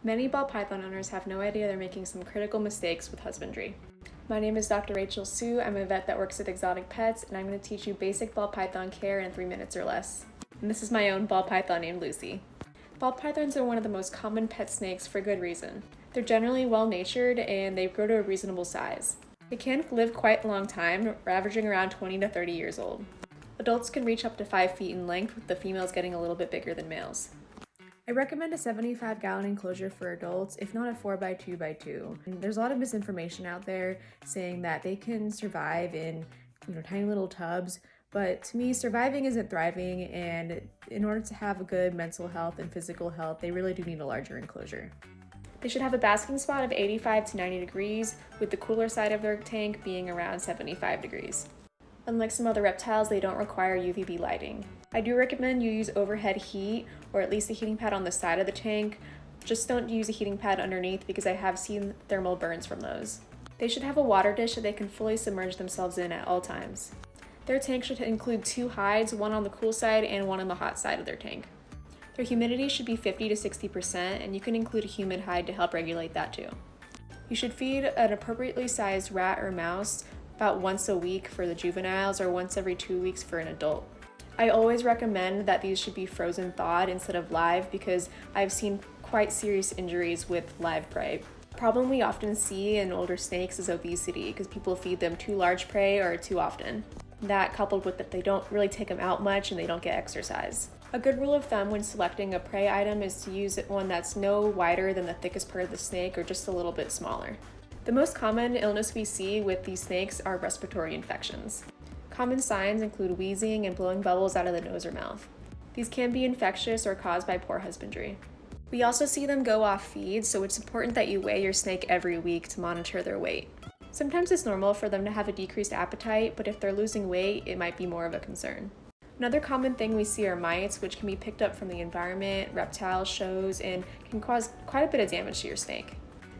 Many ball python owners have no idea they're making some critical mistakes with husbandry. My name is Dr. Rachel Sue. I'm a vet that works with exotic pets, and I'm going to teach you basic ball python care in 3 minutes or less. And this is my own ball python named Lucy. Ball pythons are one of the most common pet snakes for good reason. They're generally well-natured and they grow to a reasonable size. They can live quite a long time, averaging around 20 to 30 years old. Adults can reach up to 5 feet in length, with the females getting a little bit bigger than males. I recommend a 75-gallon enclosure for adults, if not a 4x2x2. And there's a lot of misinformation out there saying that they can survive in tiny little tubs, but to me, surviving isn't thriving, and in order to have a good mental health and physical health, they really do need a larger enclosure. They should have a basking spot of 85 to 90 degrees, with the cooler side of their tank being around 75 degrees. Unlike some other reptiles, they don't require UVB lighting. I do recommend you use overhead heat, or at least a heating pad on the side of the tank. Just don't use a heating pad underneath, because I have seen thermal burns from those. They should have a water dish that they can fully submerge themselves in at all times. Their tank should include 2 hides, one on the cool side and one on the hot side of their tank. Their humidity should be 50 to 60%, and you can include a humid hide to help regulate that too. You should feed an appropriately sized rat or mouse about once a week for the juveniles, or once every 2 weeks for an adult. I always recommend that these should be frozen thawed instead of live, because I've seen quite serious injuries with live prey. The problem we often see in older snakes is obesity, because people feed them too large prey or too often. That, coupled with that they don't really take them out much and they don't get exercise. A good rule of thumb when selecting a prey item is to use one that's no wider than the thickest part of the snake, or just a little bit smaller. The most common illness we see with these snakes are respiratory infections. Common signs include wheezing and blowing bubbles out of the nose or mouth. These can be infectious or caused by poor husbandry. We also see them go off feed, so it's important that you weigh your snake every week to monitor their weight. Sometimes it's normal for them to have a decreased appetite, but if they're losing weight, it might be more of a concern. Another common thing we see are mites, which can be picked up from the environment, reptile shows, and can cause quite a bit of damage to your snake.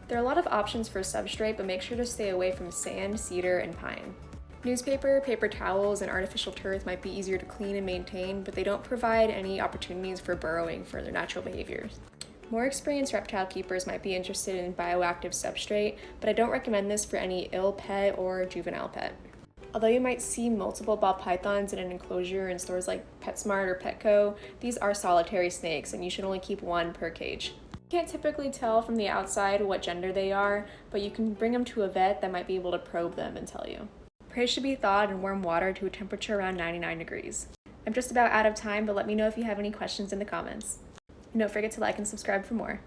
There are a lot of options for substrate, but make sure to stay away from sand, cedar, and pine. Newspaper, paper towels, and artificial turf might be easier to clean and maintain, but they don't provide any opportunities for burrowing for their natural behaviors. More experienced reptile keepers might be interested in bioactive substrate, but I don't recommend this for any ill pet or juvenile pet. Although you might see multiple ball pythons in an enclosure in stores like PetSmart or Petco, these are solitary snakes, and you should only keep one per cage. You can't typically tell from the outside what gender they are, but you can bring them to a vet that might be able to probe them and tell you. Prey should be thawed in warm water to a temperature around 99 degrees. I'm just about out of time, but let me know if you have any questions in the comments. And don't forget to like and subscribe for more.